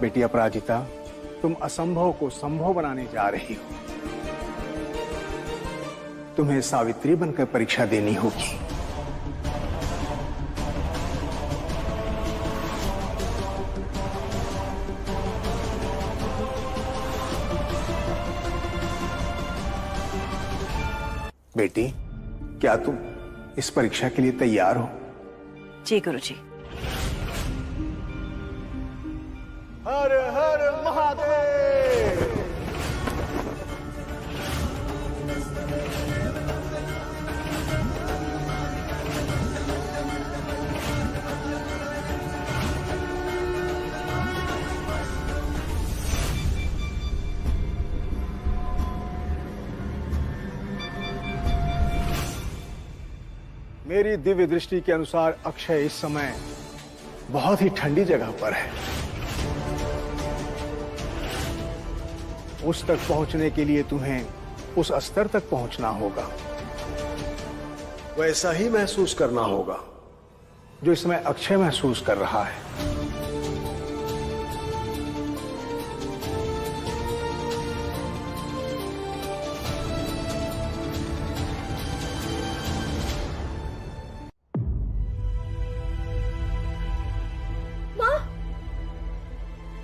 बेटी अपराजिता, तुम असंभव को संभव बनाने जा रही हो। तुम्हें सावित्री बनकर परीक्षा देनी होगी। बेटी, क्या तुम इस परीक्षा के लिए तैयार हो? जी गुरुजी। हर हर महादेव। मेरी दिव्य दृष्टि के अनुसार अक्षय इस समय बहुत ही ठंडी जगह पर है। उस तक पहुंचने के लिए तुम्हें उस स्तर तक पहुंचना होगा। वैसा ही महसूस करना होगा जो इस समय अक्षय महसूस कर रहा है।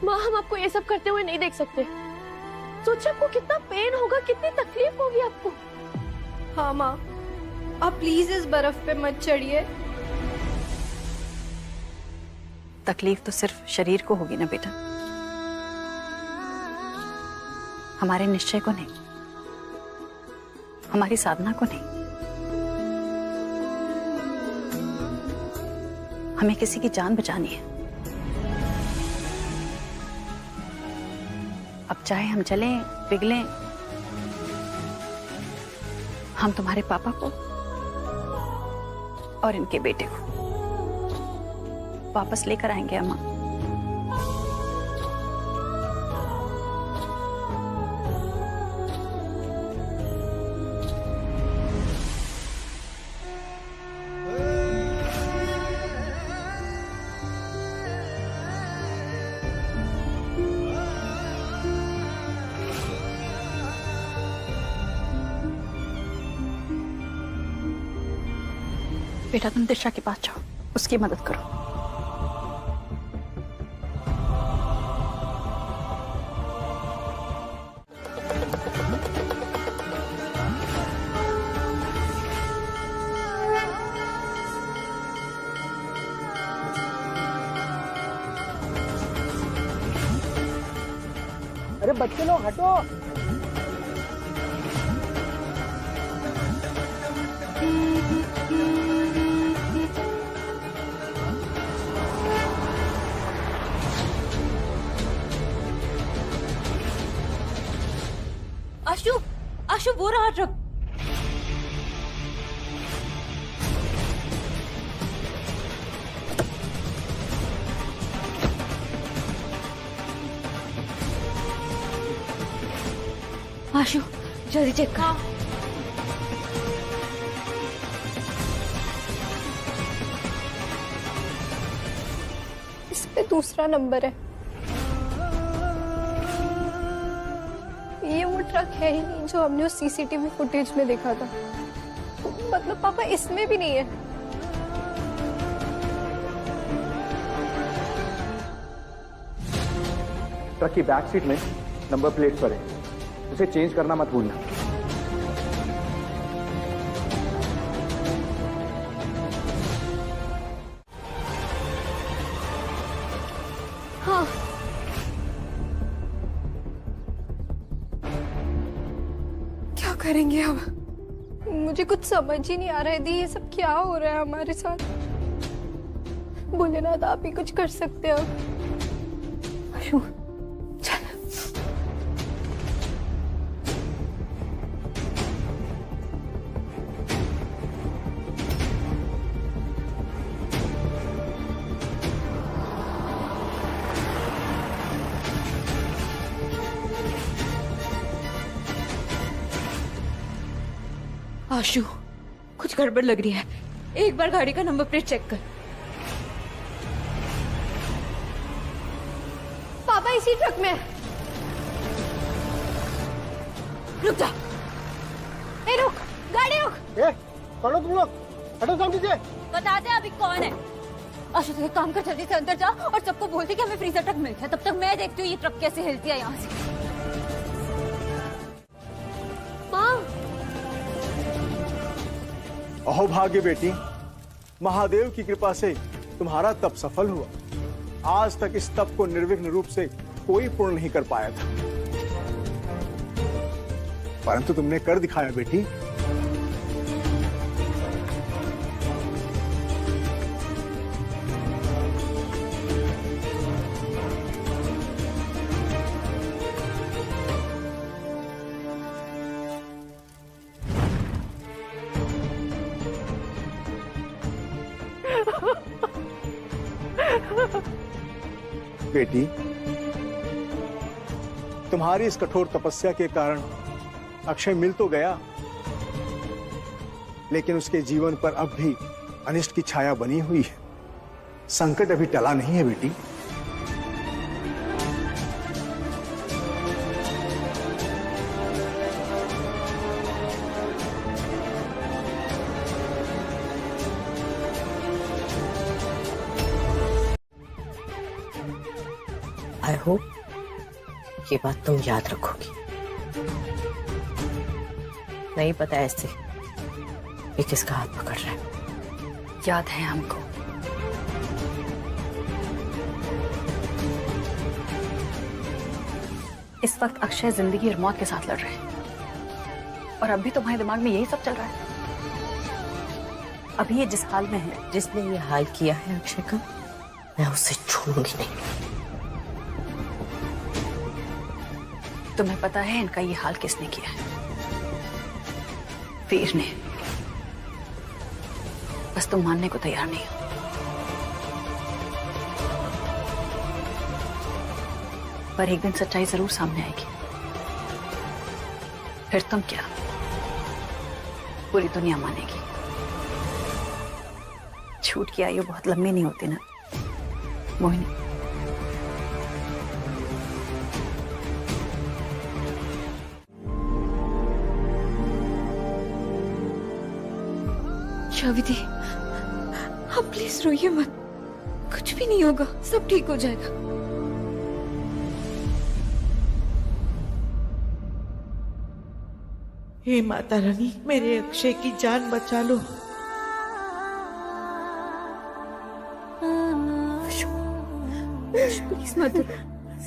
माँ, हम आपको ये सब करते हुए नहीं देख सकते। सोचिए आपको कितना पेन होगा, कितनी तकलीफ होगी आपको। हाँ माँ, आप प्लीज इस बर्फ पे मत चढ़िए। तकलीफ तो सिर्फ शरीर को होगी ना बेटा, हमारे निश्चय को नहीं, हमारी साधना को नहीं। हमें किसी की जान बचानी है। अब चाहे हम चलें पिघलें, हम तुम्हारे पापा को और इनके बेटे को वापस लेकर आएंगे अम्मा। बेटा तुम दिशा के पास जाओ, उसकी मदद करो। अरे बच्चे लोग हटो। आशु, आशु वो रहा ट्रक। आशु जल्दी चेक कर। इस पे दूसरा नंबर है। ये वो ट्रक है ही नहीं जो हमने उस सीसीटीवी फुटेज में देखा था। मतलब पापा इसमें भी नहीं है। ट्रक की बैक सीट में नंबर प्लेट पर है, उसे चेंज करना मत भूलना। हाँ क्या करेंगे अब? मुझे कुछ समझ ही नहीं आ रहा है दी, ये सब क्या हो रहा है हमारे साथ। भोलेनाथ आप ही कुछ कर सकते हो। आशु चल। आशु कुछ गड़बड़ लग रही है, एक बार गाड़ी का नंबर प्लेट चेक कर। पापा इसी ट्रक में। रुक जा। ए रुक, गाड़ी रुक। पढ़ो तुम लोग, हटो सामने से। बता दे अभी कौन है। अच्छा तो एक काम कर, जल्दी से अंदर जा और सबको बोल दे कि हमें फ्रीजर ट्रक मिलता है। तब तक मैं देखती हूँ ये ट्रक कैसे हिलती है यहाँ से। माँ, अहो भाग्य बेटी, महादेव की कृपा से तुम्हारा तप सफल हुआ। आज तक इस तप को निर्विघ्न रूप से कोई पूर्ण नहीं कर पाया था, परंतु तुमने कर दिखाया बेटी। बेटी, तुम्हारी इस कठोर तपस्या के कारण अक्षय मिल तो गया, लेकिन उसके जीवन पर अब भी अनिष्ट की छाया बनी हुई है। संकट अभी टला नहीं है बेटी। आई होप ये बात तुम याद रखोगी। नहीं पता ऐसे ये किसका हाथ पकड़ रहा है। याद है हमको। इस वक्त अक्षय जिंदगी और मौत के साथ लड़ रहे हैं, और अभी तुम्हारे दिमाग में यही सब चल रहा है। अभी ये जिस हाल में है, जिसने ये हाल किया है अक्षय का, मैं उसे छोड़ूंगी नहीं। तुम्हें पता है इनका ये हाल किसने किया है? वीर ने। बस तुम मानने को तैयार नहीं हो। पर एक दिन सच्चाई जरूर सामने आएगी। फिर तुम क्या, पूरी दुनिया मानेगी। झूठ की आयु बहुत लंबी नहीं होती ना मोहिनी। शाविदी, आप प्लीज रोइए मत। कुछ भी नहीं होगा, सब ठीक हो जाएगा। हे माता रानी, मेरे अक्षय की जान बचा लो। प्लीज मत,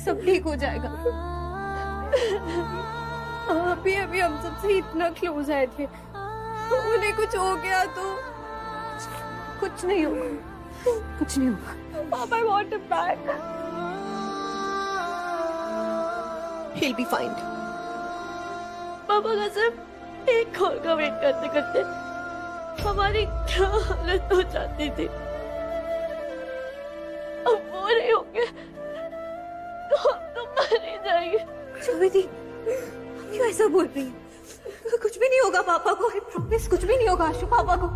सब ठीक हो जाएगा। अभी अभी हम सबसे इतना क्लोज आए थे, उन्हें कुछ हो गया तो कुछ नहीं होगा, कुछ नहीं होगा। पापा, I want him back. He'll be fine. पापा का सिर्फ एक कॉल का वेट करते करते हमारी क्या हालत हो जाती थी। अब वो नहीं होंगे तो हम तो मर ही जाएंगे। शाविदी, क्यों ऐसा बोल रही है? कुछ भी नहीं होगा पापा को, I promise, कुछ भी नहीं होगा आशु पापा को।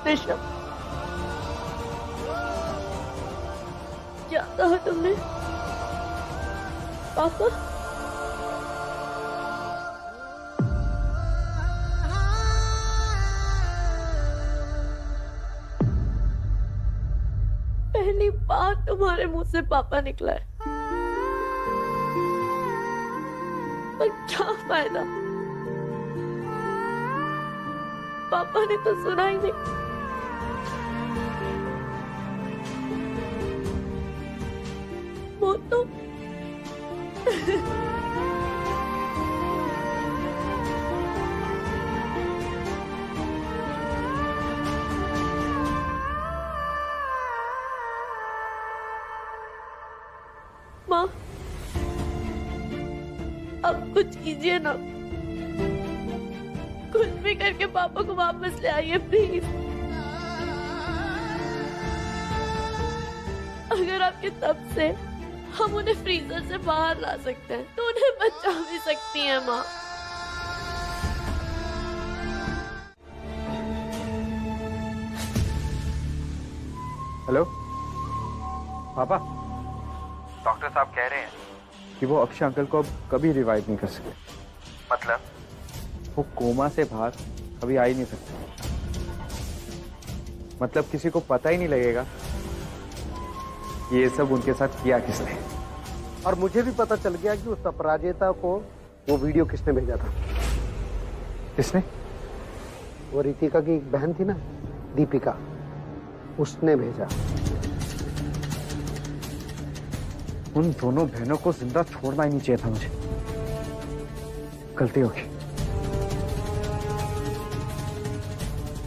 ऋषभ, क्या कहा तुमने? पापा? पहली बार तुम्हारे मुंह से पापा निकला है, पर क्या फायदा? पापा ने तो सुना ही नहीं। वो तो माँ, अब कुछ कीजिए ना, कुछ भी करके पापा को वापस ले आइए प्लीज। अगर आपके तब से हम उन्हें फ्रीजर से बाहर ला सकते हैं तो उन्हें बचा भी सकती है माँ। हेलो पापा, डॉक्टर साहब कह रहे हैं कि वो अक्षय अंकल को अब कभी रिवाइव नहीं कर सकते। मतलब वो कोमा से बाहर कभी आ ही नहीं सकते। मतलब किसी को पता ही नहीं लगेगा ये सब उनके साथ किया किसने। और मुझे भी पता चल गया कि उस अपराजिता को वो वीडियो किसने भेजा था। किसने? वो रितिका की एक बहन थी ना, दीपिका, उसने भेजा। उन दोनों बहनों को जिंदा छोड़ना ही नहीं चाहिए था मुझे। गलती होगी।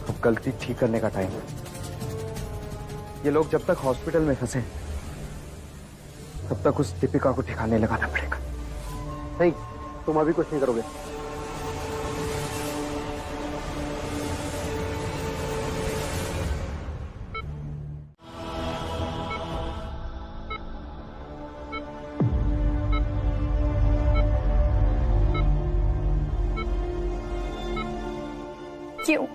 अब गलती ठीक करने का टाइम है। ये लोग जब तक हॉस्पिटल में फंसे तब तक उस दीपिका को ठिकाने लगाना पड़ेगा। नहीं, तुम अभी कुछ नहीं करोगे। क्यों?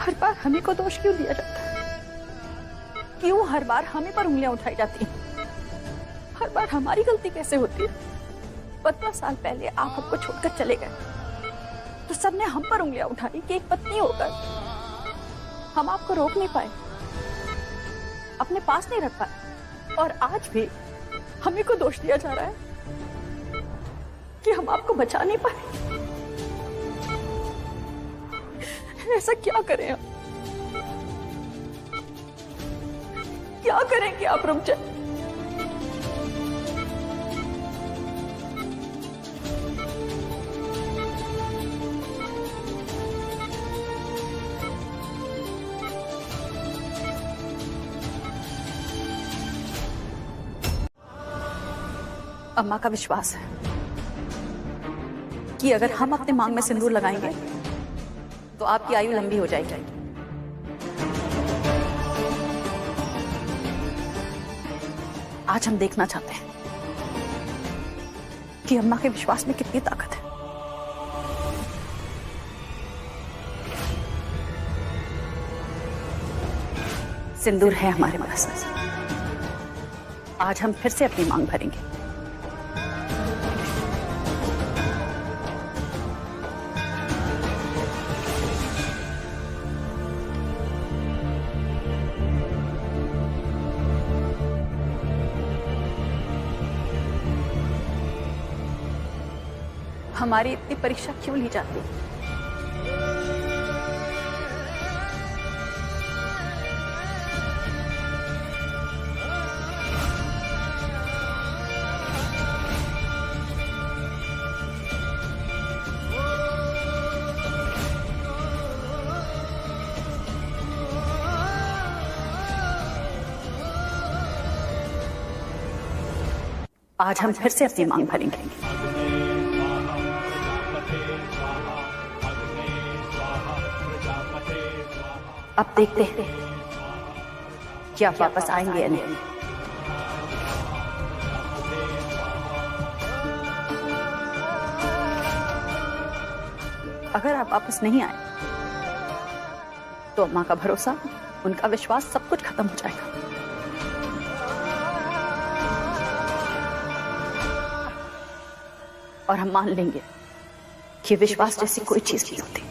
हर बार हमें को दोष क्यों दिया जाता है? क्यों हर बार हमें पर उंगलियां उठाई जाती हैं? हर बार हमारी गलती कैसे होती है? 15 साल पहले आप हमको छोड़कर चले गए तो सबने हम पर उंगलियां उठाई कि एक पत्नी होकर हम आपको रोक नहीं पाए, अपने पास नहीं रख पाए, और आज भी हमें को दोष दिया जा रहा है कि हम आपको बचा नहीं पाए। ऐसा क्या करें हम? क्या करें कि आप रुक जाए? अम्मा का विश्वास है कि अगर हम अपने मांग में सिंदूर लगाएंगे तो आपकी आयु लंबी हो जाएगी। आज हम देखना चाहते हैं कि अम्मा के विश्वास में कितनी ताकत है। सिंदूर है हमारे पास। आज हम फिर से अपनी मांग भरेंगे। हमारी इतनी परीक्षा क्यों ली जाती है? आज हम फिर से अपनी मांग भरेंगे। अब देखते हैं कि आप वापस आएंगे या नहीं। अगर आप वापस नहीं आए तो अम्मा का भरोसा, उनका विश्वास, सब कुछ खत्म हो जाएगा। और हम मान लेंगे कि विश्वास जैसी कोई चीज नहीं होती।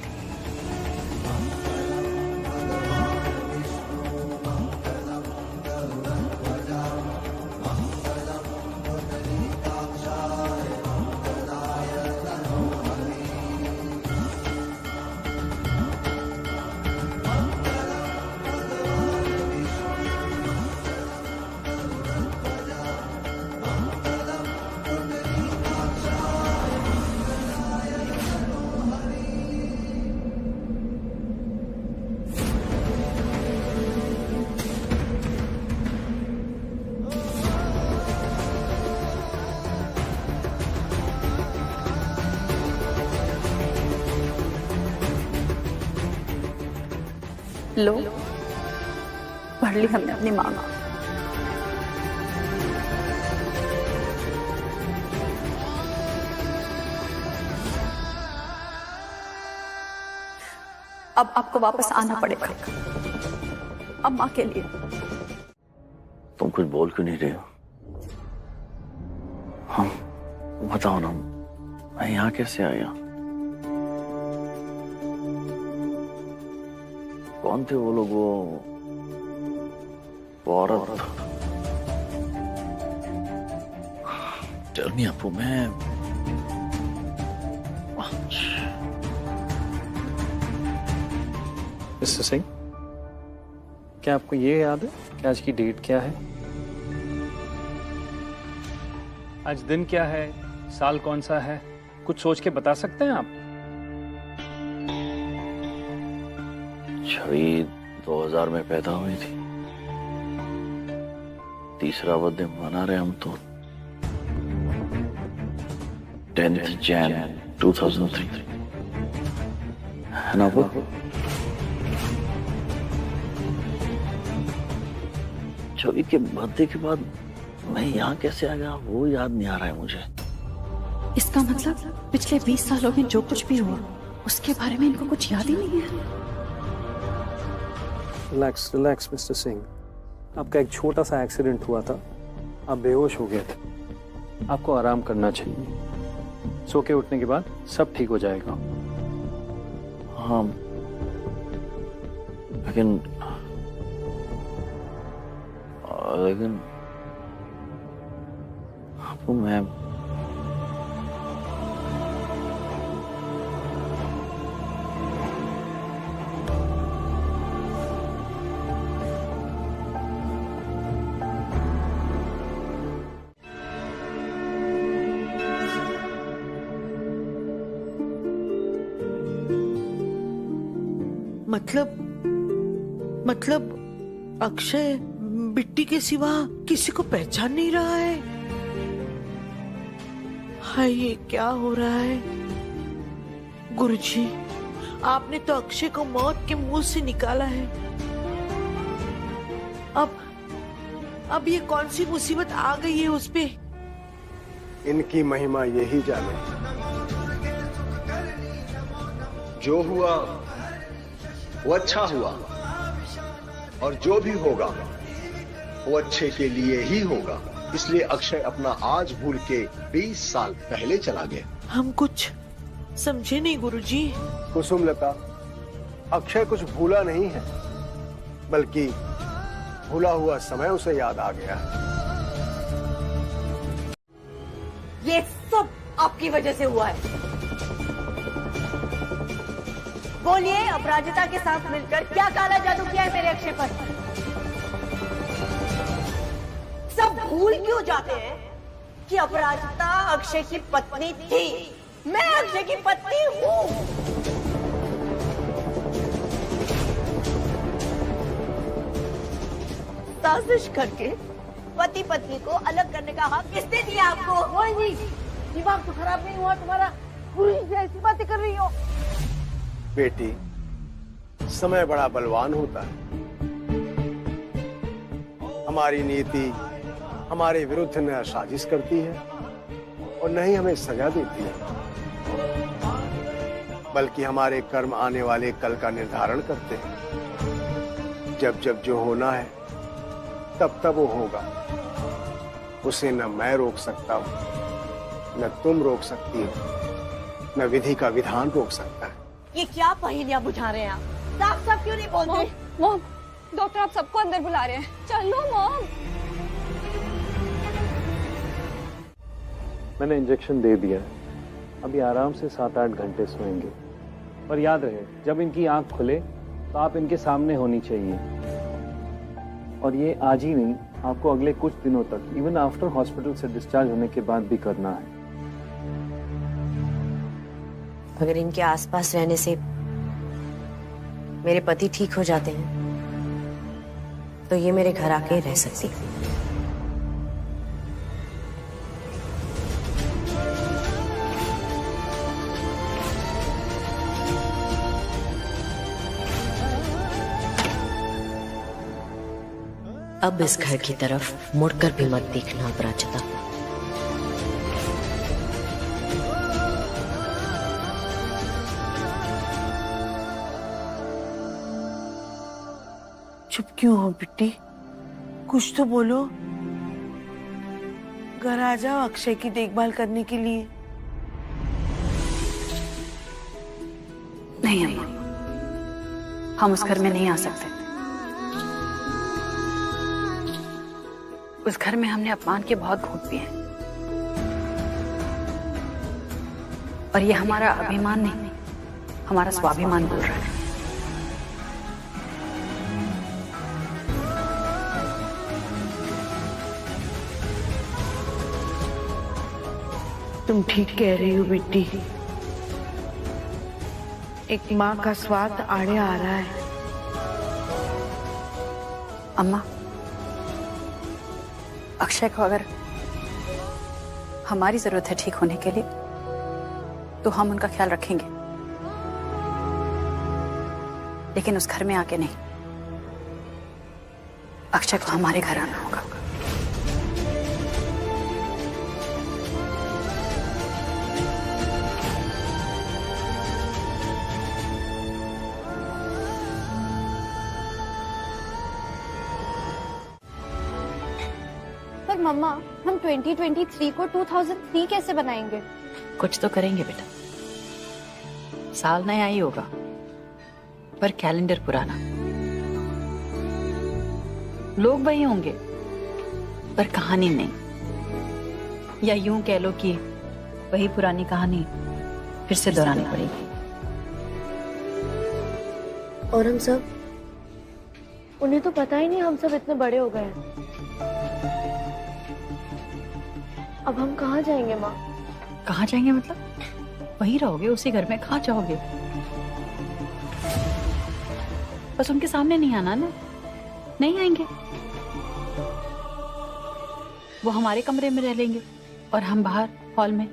लो, पढ़ ली हमने अपनी मांग। अब आपको वापस आना पड़ेगा अम्मा के लिए। तुम कुछ बोल क्यों नहीं रहे हो? हाँ बताओ ना, मैं यहाँ कैसे आया? कौन थे वो लोग? वो औरत? टेल मी अपू। मैं मिस्टर सिंह, क्या आपको ये याद है कि आज की डेट क्या है? आज दिन क्या है, साल कौन सा है? कुछ सोच के बता सकते हैं आप? छवि 2000 में पैदा हुई थी। तीसरा बर्थडे मना रहे हम तो 10th Jan 2003 है ना वो? छवि के बर्थडे के बाद मैं यहाँ कैसे आ गया वो याद नहीं आ रहा है मुझे। इसका मतलब पिछले 20 सालों में जो कुछ भी हुआ उसके बारे में इनको कुछ याद ही नहीं है। रिलैक्स रिलैक्स मिस्टर सिंह, आपका एक छोटा सा एक्सीडेंट हुआ था, आप बेहोश हो गए थे, आपको आराम करना चाहिए। सो के उठने के बाद सब ठीक हो जाएगा। हाँ लेकिन आपको मैं मतलब अक्षय बिट्टी के सिवा किसी को पहचान नहीं रहा है। हाय ये क्या हो रहा है? गुरुजी, आपने तो अक्षय को मौत के मुंह से निकाला है। अब ये कौन सी मुसीबत आ गई है उस पे? इनकी महिमा यही जाने। जो हुआ वो अच्छा हुआ, और जो भी होगा वो अच्छे के लिए ही होगा। इसलिए अक्षय अपना आज भूल के 20 साल पहले चला गया। हम कुछ समझे नहीं गुरुजी। कुसुमलता, अक्षय कुछ भूला नहीं है, बल्कि भूला हुआ समय उसे याद आ गया। ये सब आपकी वजह से हुआ है। बोलिए, अपराजिता के साथ मिलकर क्या काला जादू किया है मेरे अक्षय पर? सब भूल क्यों जाते हैं कि अपराजिता अक्षय की पत्नी थी? मैं अक्षय की पत्नी हूँ। साजिश करके पति पत्नी को अलग करने का हक किसने दिया आपको? नहीं, दिमाग तो खराब नहीं हुआ तुम्हारा? गुरु जी से ऐसी बातें कर रही हो? बेटी, समय बड़ा बलवान होता है। हमारी नीति हमारे विरुद्ध न साजिश करती है और न ही हमें सजा देती है, बल्कि हमारे कर्म आने वाले कल का निर्धारण करते हैं। जब जब जो होना है तब तब वो होगा। उसे न मैं रोक सकता हूं, न तुम रोक सकती हो, न विधि का विधान रोक सकता है। ये क्या पहेलियां बुझा रहे हैं आप? साफ साफ क्यों नहीं बोलते? मॉम, डॉक्टर आप सबको अंदर बुला रहे हैं। चलो मॉम। मैंने इंजेक्शन दे दिया है, अभी आराम से 7-8 घंटे सोएंगे। पर याद रहे, जब इनकी आंख खुले तो आप इनके सामने होनी चाहिए। और ये आज ही नहीं, आपको अगले कुछ दिनों तक, इवन आफ्टर हॉस्पिटल से डिस्चार्ज होने के बाद भी करना है। अगर इनके आसपास रहने से मेरे पति ठीक हो जाते हैं तो ये मेरे घर आके रह सकती है। अब इस घर की तरफ मुड़कर भी मत देखना अपराजिता। चुप क्यों हो बिट्टी? कुछ तो बोलो। घर आ जाओ अक्षय की देखभाल करने के लिए। नहीं अम्मा, हम उस घर में नहीं आ सकते। उस घर में हमने अपमान के बहुत घूंट पिए हैं, और ये हमारा अभिमान नहीं, हमारा स्वाभिमान बोल रहा है। तुम ठीक कह रही हो बिट्टी। एक माँ का स्वार्थ आड़े आ रहा है। अम्मा, अक्षय को अगर हमारी जरूरत है ठीक होने के लिए, तो हम उनका ख्याल रखेंगे, लेकिन उस घर में आके नहीं। अक्षय को हमारे घर आना होगा। पर मम्मा, हम 2023 को 2003 कैसे बनाएंगे? कुछ तो करेंगे बेटा। साल नया ही होगा, पर कैलेंडर पुराना। लोग वही होंगे, पर कहानी नहीं। या यूं कह लो कि वही पुरानी कहानी फिर से दोहरानी पड़ेगी। और हम सब, उन्हें तो पता ही नहीं हम सब इतने बड़े हो गए हैं। अब हम कहाँ जाएंगे माँ? कहाँ जाएंगे मतलब? वहीं रहोगे उसी घर में, कहाँ जाओगे? बस उनके सामने नहीं आना ना। नहीं आएंगे, वो हमारे कमरे में रह लेंगे और हम बाहर हॉल में।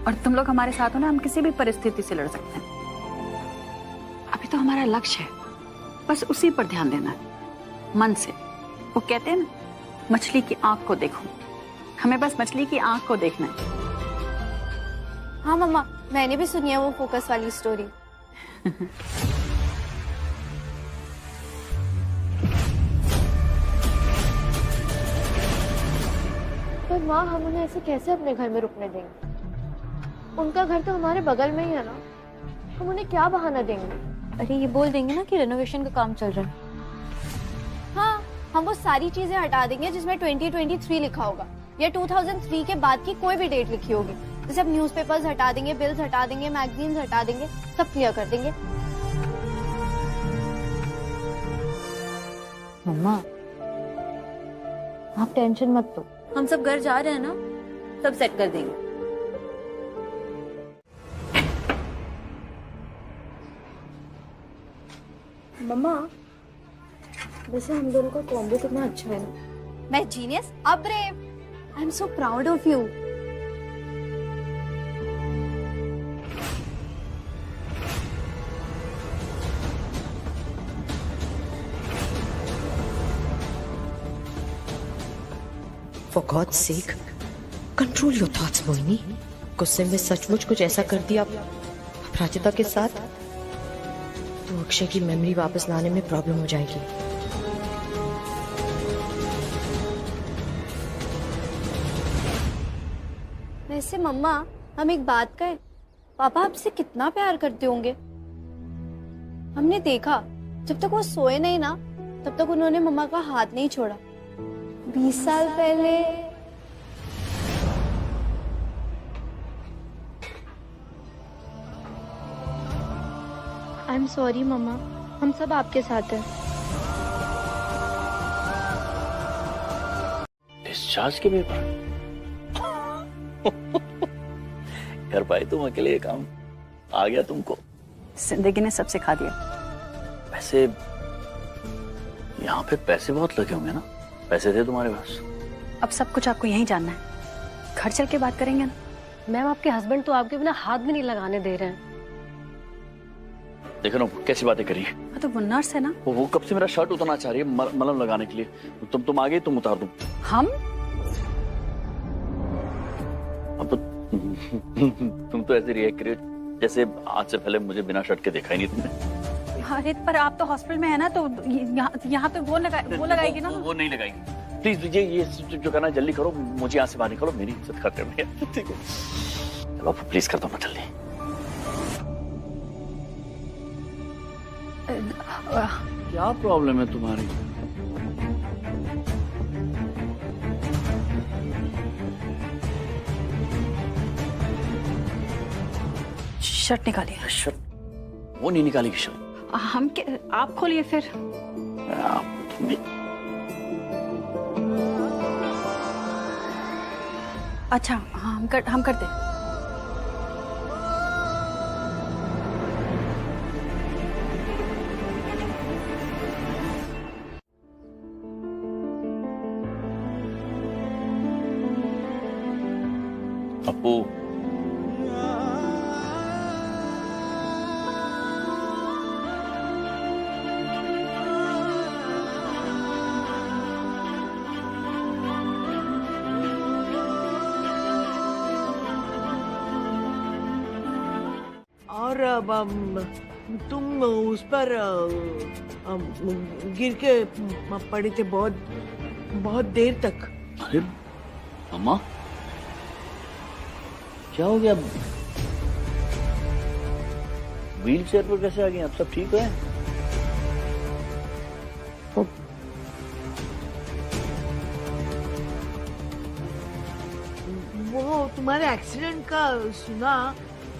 और तुम लोग हमारे साथ हो ना, हम किसी भी परिस्थिति से लड़ सकते हैं। अभी तो हमारा लक्ष्य है, बस उसी पर ध्यान देना है, मन से। वो कहते हैं ना, मछली की आंख को देखो। हमें बस मछली की आंख को देखना है। हाँ मम्मा, मैंने भी सुनी है वो फोकस वाली स्टोरी। पर माँ, हम उन्हें ऐसे कैसे अपने घर में रुकने देंगे? उनका घर तो हमारे बगल में ही है ना। हम उन्हें क्या बहाना देंगे? अरे ये बोल देंगे ना कि रेनोवेशन का काम चल रहा है। हाँ, हम वो सारी चीजें हटा देंगे जिसमें 2023 लिखा होगा, या 2003 के बाद की कोई भी डेट लिखी होगी। जैसे अब न्यूज़पेपर्स हटा देंगे, बिल्स हटा देंगे, मैगजीन्स हटा देंगे, सब क्लियर कर देंगे। मम्मा, आप टेंशन मत लो, हम सब घर जा रहे हैं ना, सब सेट कर देंगे। मम्मा, वैसे हम दोनों का कॉम्बो कितना अच्छा है ना। मैं जीनियस, अब brave. I am so proud of you. For God's sake, control your thoughts, Mohini. गुस्से में सचमुच कुछ ऐसा कर दिया अपराजिता के साथ, तो अक्षय की मेमोरी वापस लाने में प्रॉब्लम हो जाएगी। वैसे मम्मा, हम एक बात कहें, पापा आपसे कितना प्यार करते होंगे। हमने देखा, जब तक वो सोए नहीं ना, तब तक उन्होंने मम्मा का हाथ नहीं छोड़ा। 20 साल पहले आई एम सॉरी मम्मा, हम सब आपके साथ हैं। डिस्चार्ज के पेपर कर पाए तुम अकेले? ये काम आ गया तुमको? जिंदगी ने सब सिखा दिया। वैसे यहाँ पे पैसे बहुत लगे होंगे ना? पैसे थे तुम्हारे पास? अब सब कुछ आपको यहीं जानना है, घर चल के बात करेंगे ना। मैम, आपके हस्बैंड तो आपके बिना हाथ भी नहीं लगाने दे रहे हैं। देखो ना कैसी बातें करी। हाँ तो वो नर्स है ना। वो कब से मेरा शर्ट उतारना चाह रही है मलहम लगाने के लिए। तुम आ गई, तुम उतार दो। हम अब तो तुम तो ऐसे रिएक्ट कर रही हो जैसे आज से पहले मुझे बिना शर्ट के देखा ही नहीं तुमने। अरे पर आप तो हॉस्पिटल में है ना, तो यहाँ पे वो लगाएगी ना। वो नहीं लगाएगी। प्लीज ये जो करना जल्दी करो, मुझे यहाँ से बाहर निकालो, मेरी इज्जत खतरे में है। ठीक है चलो प्लीज कर दो ना जल्दी। क्या प्रॉब्लम है तुम्हारी? शर्ट निकालिए। शर्ट? वो नहीं निकालेगी शर्ट। आप खोलिए फिर। अच्छा हाँ हम करते हैं। अपू और तुम उस पर गिर के पड़े थे बहुत देर तक। अरे अम्मा क्या हो गया? व्हील चेयर पर कैसे आ गई? आप सब ठीक है? वो तुम्हारे एक्सीडेंट का सुना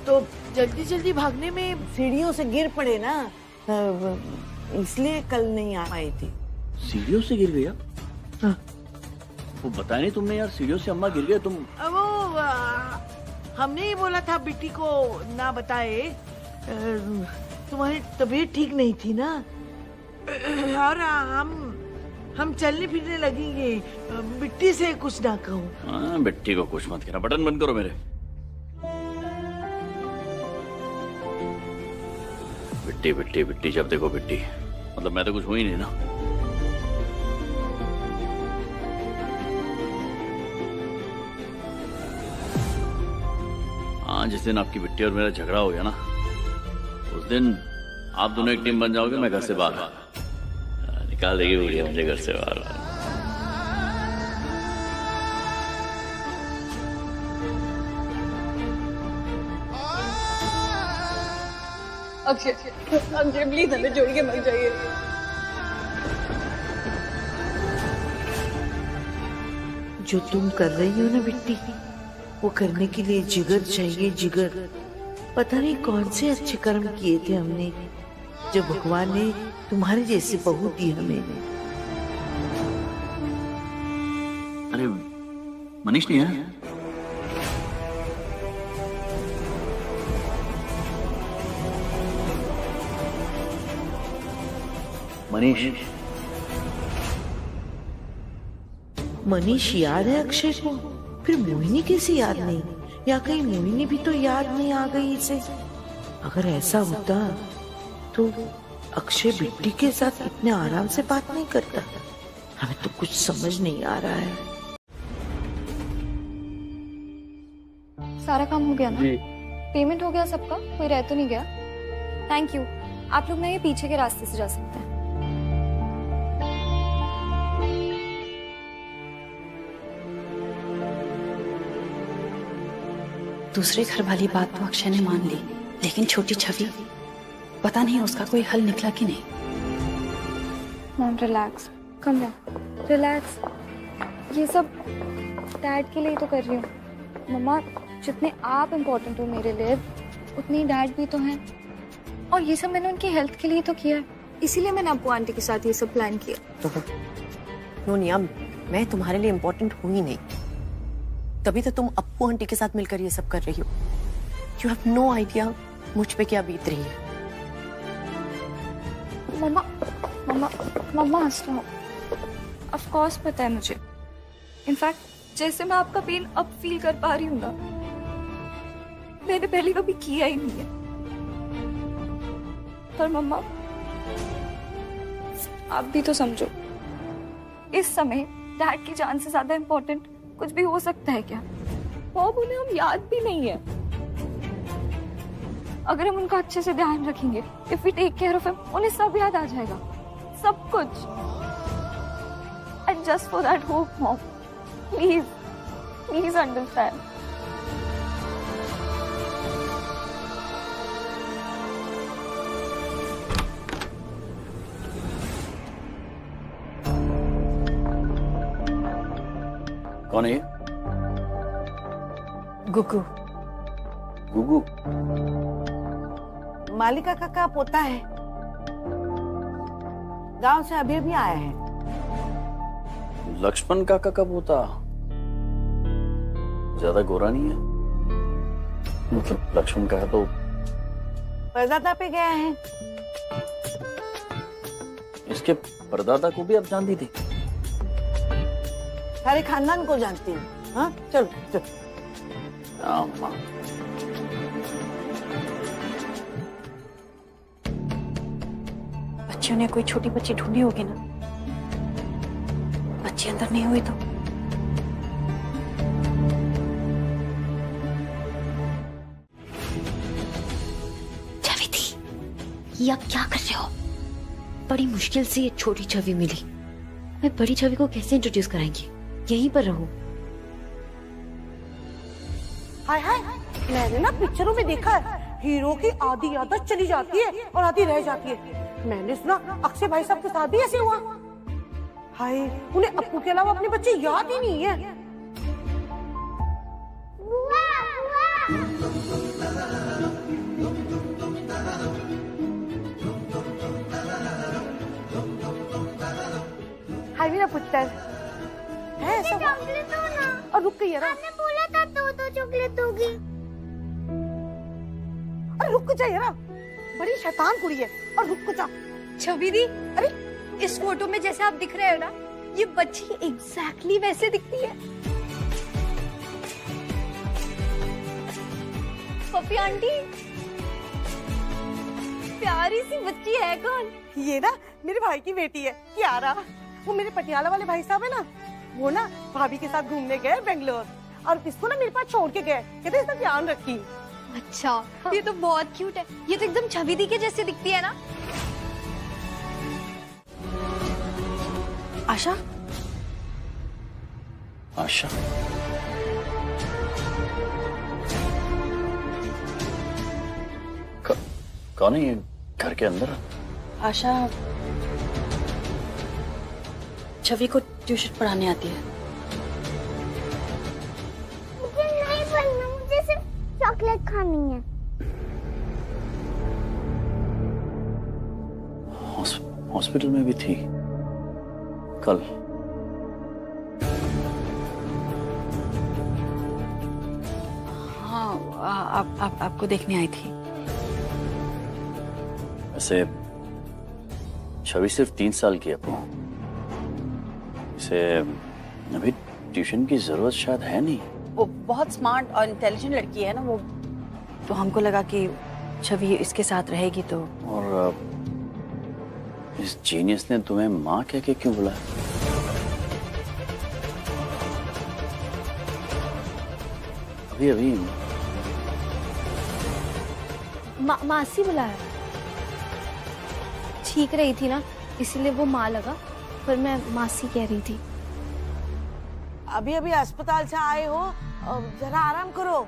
तो जल्दी भागने में सीढ़ियों से गिर पड़े ना, इसलिए कल नहीं आ पाई थी। सीढ़ियों से गिर गया? हाँ। वो बताया नहीं तुमने यार, सीढ़ियों से अम्मा गिर गए तुम। वो हमने ही बोला था बिट्टी को ना बताए, तुम्हारी तबीयत ठीक नहीं थी ना, और हम चलने फिरने लगेंगे, बिट्टी से कुछ ना कहूँ। हाँ बिट्टी को कुछ मत कहना। बटन बंद करो मेरे। बिट्टी बिट्टी बिट्टी, जब देखो बिट्टी, मतलब मैं तो कुछ हुई नहीं ना। हाँ जिस दिन आपकी बिट्टी और मेरा झगड़ा हो गया ना, उस दिन आप दोनों एक टीम बन जाओगे, मैं घर से बाहर निकाल देगी बुढ़िया मुझे घर से बाहर। अक्षय प्लीज हमें छोड़ के मत जाइए। जो तुम कर रही हो ना बिट्टी, वो करने के लिए जिगर चाहिए, जिगर। पता नहीं कौन से अच्छे कर्म किए थे हमने, जो भगवान ने तुम्हारे जैसे बहू दी हमें। अरे मनीष नहीं है? मनीष याद है अक्षय को, फिर मोहिनी कैसे याद नहीं? या कहीं मोहिनी भी तो याद नहीं आ गई इसे? अगर ऐसा होता तो अक्षय बिट्टी के साथ इतने आराम से बात नहीं करता। हमें तो कुछ समझ नहीं आ रहा है। सारा काम हो गया ना? जी। पेमेंट हो गया सबका? कोई रह तो नहीं गया? Thank you. आप लोग ना ये पीछे के रास्ते से जा सकते हैं। दूसरे घर वाली बात तो अक्षय ने मान ली, लेकिन छोटी छवि, पता नहीं उसका कोई हल निकला कि नहीं। Mom relax, come down, relax. ये सब डैड के लिए तो कर रही हूँ मम्मा। जितने आप इम्पोर्टेंट हो मेरे लिए, उतनी डैड भी तो हैं। और ये सब मैंने उनकी हेल्थ के लिए तो किया है, इसीलिए मैंने अप्पू आंटी के साथ ये सब प्लान किया। नोनिया, मैं तुम्हारे लिए इम्पोर्टेंट हूँ ही नहीं, तभी तो तुम अप्पू आंटी के साथ मिलकर ये सब कर रही हो। यू हैव नो आइडिया मुझ पे क्या बीत रही है। मम्मा मम्मा मम्मा हंस रहा हूँ। ऑफ कोर्स पता है मुझे। इनफैक्ट जैसे मैं आपका पेन अब फील कर पा रही हूँ ना, मैंने पहले कभी किया ही नहीं है। पर मम्मा आप भी तो समझो, इस समय डैड की जान से ज्यादा इम्पोर्टेंट कुछ भी हो सकता है क्या? बॉब उन्हें हम याद भी नहीं है। अगर हम उनका अच्छे से ध्यान रखेंगे, if we take care of him, उन्हें सब याद आ जाएगा, सब कुछ। And just for that hope mom, please please understand. कौन है ये? गुगू। गुगू? मालिका का पोता है, गांव से अभी अभी आया है। लक्ष्मण काका का पोता? ज्यादा गोरा नहीं है? मतलब लक्ष्मण काका तो परदादा पे गया है। इसके परदादा को भी आप जानती थी? सारे खानदान को जानती हूँ। हाँ चलो चलो। अम्मा बच्चियों ने कोई छोटी बच्ची ढूंढी होगी ना, बच्ची अंदर नहीं हुई तो। छवि थी, ये आप क्या कर रहे हो? बड़ी मुश्किल से ये छोटी छवि मिली, मैं बड़ी छवि को कैसे इंट्रोड्यूस कराएंगी? यहीं पर रहो। हाय हाय, मैंने ना पिक्चरों में देखा है, हीरो की आधी आदत चली जाती है और आधी रह जाती है। मैंने सुना अक्षय भाई साहब के साथ भी ऐसे हुआ। हाय, उन्हें अप्पू के अलावा अपने बच्चे याद ही नहीं है। हाय मेरा पुत्र है सब। चॉकलेट दो ना। और रुक गई यार, आपने बोला था दो चॉकलेट दोगी। अरे रुक जा यार, बड़ी शैतान कुड़ी है। और रुक जा। छवि दी, अरे इस फोटो में जैसे आप दिख रहे हो ना, ये बच्ची एग्जैक्टली वैसे दिखती है। पपी आंटी, प्यारी सी बच्ची है कौन? ये ना मेरे भाई की बेटी है कियारा। वो मेरे पटियाला वाले भाई साहब है ना, वो ना भाभी के साथ घूमने गए बेंगलोर, और इसको ना मेरे पास छोड़ के गए, कहते इसका ध्यान रखी। अच्छा, हाँ। ये तो बहुत क्यूट है, ये तो एकदम छवि दी के जैसे दिखती है ना। आशा? आशा? कौन है ये घर के अंदर? आशा छवि को ट्यूशन पढ़ाने आती है। मुझे नहीं पढ़ना, मुझे सिर्फ चॉकलेट खानी है। हॉस्पिटल में भी थी कल? हाँ, आपको देखने आई थी। वैसे छवि सिर्फ 3 साल की है अपू, इसे अभी ट्यूशन की जरूरत शायद है नहीं। वो बहुत स्मार्ट और इंटेलिजेंट लड़की है ना वो, तो हमको लगा कि छवि इसके साथ रहेगी तो। और इस जीनियस ने तुम्हें माँ कह के क्यों बुलाया? अभी अभी मासी बुलाया। ठीक रही थी ना, इसीलिए वो माँ लगा, पर मैं मासी कह रही थी। अभी अभी अस्पताल से आए हो, जरा आराम करो।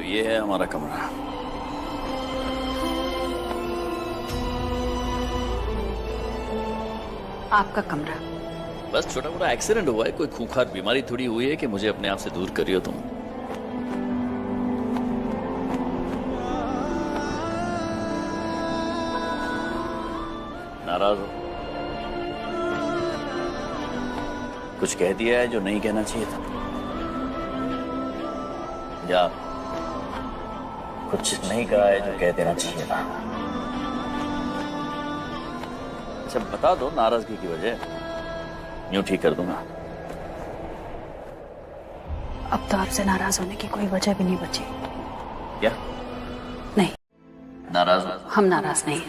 ये है हमारा कमरा। आपका कमरा? बस छोटा मोटा एक्सीडेंट हुआ है, कोई खूंखार बीमारी थोड़ी हुई है कि मुझे अपने आप से दूर करियो तुम। नाराज हो? कुछ कह दिया है जो नहीं कहना चाहिए था, या कुछ नहीं कहा है जो कह देना चाहिए था? अच्छा बता दो नाराजगी की वजह, यूं ठीक कर दूंगा। अब तो आपसे नाराज होने की कोई वजह भी नहीं बची। क्या? नहीं, नाराज हो? हम नाराज नहीं।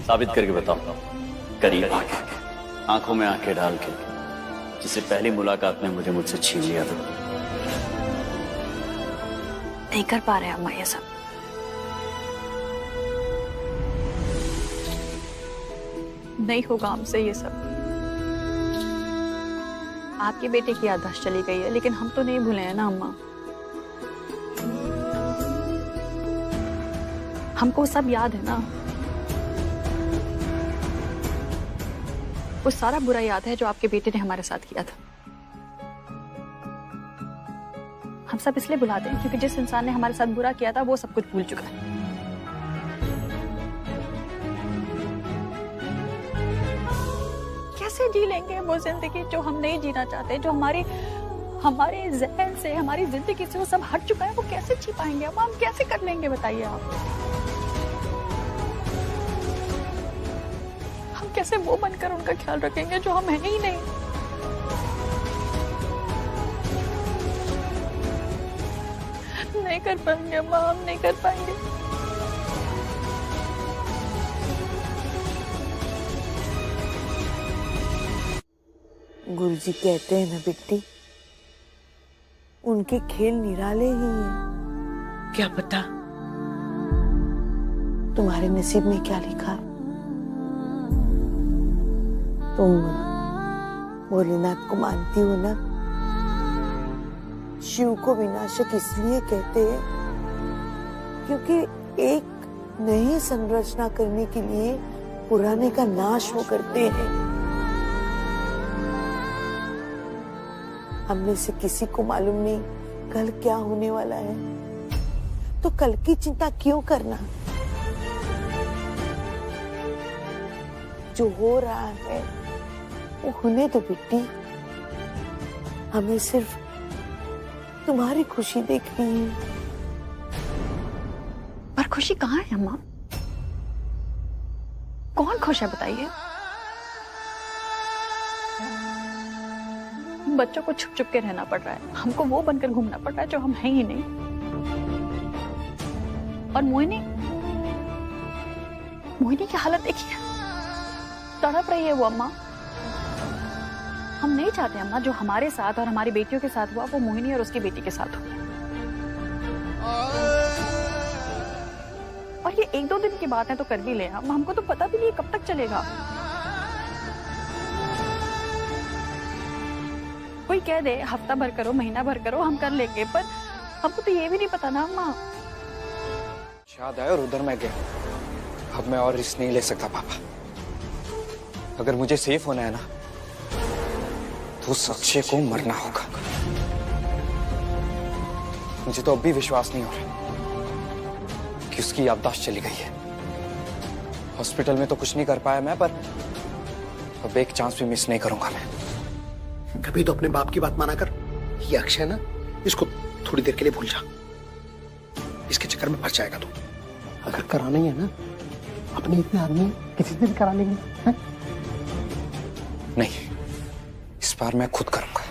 साबित करके बताओ, करीब आके, आंखों में आंखें डाल के, जिसे पहली मुलाकात में मुझे मुझसे छीन लिया था। नहीं कर पा रहे अम्मा ये सब। नहीं होगा हमसे ये सब। आपके बेटे की याददाश्त चली गई है, लेकिन हम तो नहीं भूले हैं ना अम्मा। हमको सब याद है ना, वो सारा बुरा याद है जो आपके बेटे ने हमारे साथ किया था। हम सब इसलिए बुलाते हैं क्योंकि जिस इंसान ने हमारे साथ बुरा किया था वो सब कुछ भूल चुका है। कैसे जी लेंगे वो जिंदगी जो हम नहीं जीना चाहते, जो हमारे ज़हन से, हमारी जिंदगी से वो सब हट चुका है, वो कैसे जी पाएंगे? अब हम कैसे कर लेंगे बताइए आप? हम कैसे वो बनकर उनका ख्याल रखेंगे जो हम हैं ही नहीं? नहीं कर पाएंगे अम्मा, हम नहीं कर पाएंगे। गुरुजी कहते हैं ना बिट्टी, उनके खेल निराले ही हैं। क्या पता तुम्हारे नसीब में क्या लिखा। तुम भोलेनाथ को मानती हो ना? शिव को विनाशक इसलिए कहते हैं क्योंकि एक नई संरचना करने के लिए पुराने का नाश वो करते हैं। हमने से किसी को मालूम नहीं कल क्या होने वाला है, तो कल की चिंता क्यों करना? जो हो रहा है वो होने दो बिट्टी। हमें सिर्फ तुम्हारी खुशी देखनी है। पर खुशी कहाँ है अम्मा? कौन खुश है बताइए? बच्चों को छुप छुप के रहना पड़ रहा है, हमको वो बनकर घूमना पड़ रहा है जो हम हैं ही नहीं। और मोहिनी की हालत देखिए, तड़प रही है वो अम्मा। हम नहीं चाहते अम्मा जो हमारे साथ और हमारी बेटियों के साथ हुआ वो मोहिनी और उसकी बेटी के साथ हो। और ये 1-2 दिन की बात है तो कर भी ले हम, हमको तो पता भी नहीं कब तक चलेगा। कोई कह दे हफ्ता भर करो, महीना भर करो, हम कर लेंगे, पर हमको तो ये भी नहीं पता ना अम्मा। शायद आया और उधर मैं गया। अब मैं और रिस्क नहीं ले सकता पापा। अगर मुझे सेफ होना है ना तो उस अक्षय को मरना होगा। मुझे तो अब भी विश्वास नहीं हो रहा कि उसकी याददाश्त चली गई है। हॉस्पिटल में तो कुछ नहीं कर पाया मैं, पर अब एक चांस भी मिस नहीं करूंगा मैं। कभी तो अपने बाप की बात माना कर। ये अक्षय ना, इसको थोड़ी देर के लिए भूल जा। इसके चक्कर में फंस जाएगा तू। अगर कराना ही है ना, अपने इतने आदमी किसी से भी करा लेंगे। है? नहीं, इस बार मैं खुद करूंगा।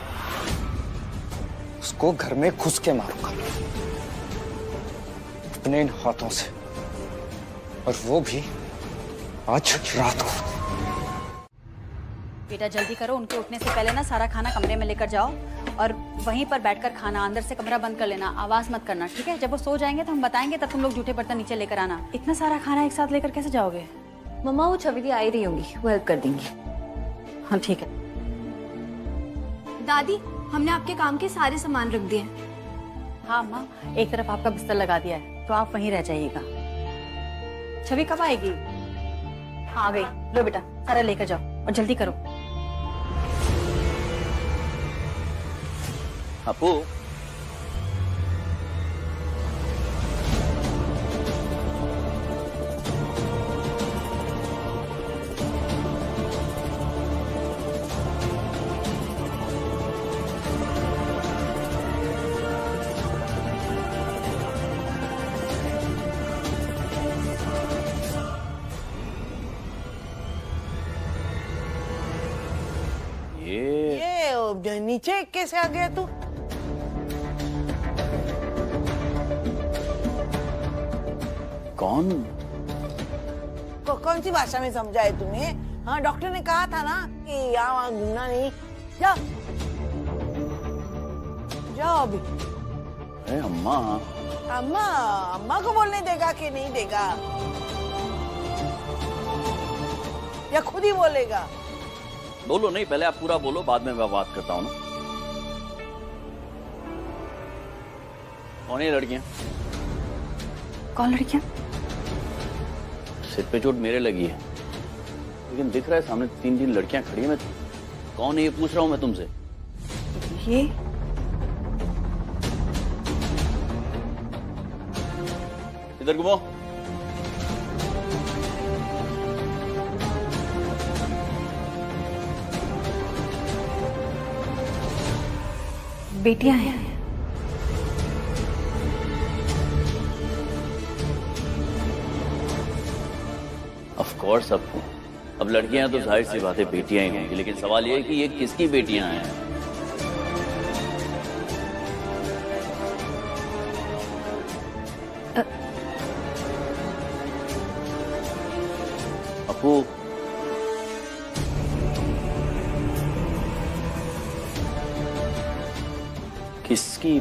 उसको घर में घुस के मारूंगा अपने इन हाथों से, और वो भी आज रात को। बेटा जल्दी करो, उनके उठने से पहले ना सारा खाना कमरे में लेकर जाओ और वहीं पर बैठकर खाना। अंदर से कमरा बंद कर लेना, आवाज मत करना, ठीक है? जब वो सो जाएंगे तो हम बताएंगे, तब तुम लोग जूठे बर्तन नीचे लेकर आना। इतना सारा खाना एक साथ लेकर कैसे जाओगे? मम्मा वो छवि दी आई रही होंगी, वो हेल्प कर देंगी। हाँ ठीक है। दादी हमने आपके काम के सारे सामान रख दिए। हाँ माँ, एक तरफ आपका बिस्तर लगा दिया है तो आप वहीं रह जाइएगा। छवि कब आएगी? हाँ आ गई। लो बेटा सारा लेकर जाओ और जल्दी करो। अपू, नीचे कैसे आ गया तू? कौन? कौन सी भाषा में समझाए तुम्हें? हाँ, डॉक्टर ने कहा था ना कि यहाँ वहाँ घूमना नहीं। जाओ जाओ अभी। अरे अम्मा। अम्मा अम्मा को बोलने देगा कि नहीं देगा, या खुद ही बोलेगा? बोलो नहीं, पहले आप पूरा बोलो, बाद में मैं बात करता हूँ ना। कौन है ये लड़कियां? कौन लड़कियां? सिर पे चोट मेरे लगी है, लेकिन दिख रहा है सामने 3 लड़कियां खड़ी हैं। मैं कौन है ये पूछ रहा हूँ मैं तुमसे। ये इधर घुमो। बेटियां हैं। ऑफ कोर्स, अब लड़कियां तो जाहिर सी बात है बेटियां ही होंगी, लेकिन सवाल ये है कि ये किसकी बेटियां हैं? अपू, किसकी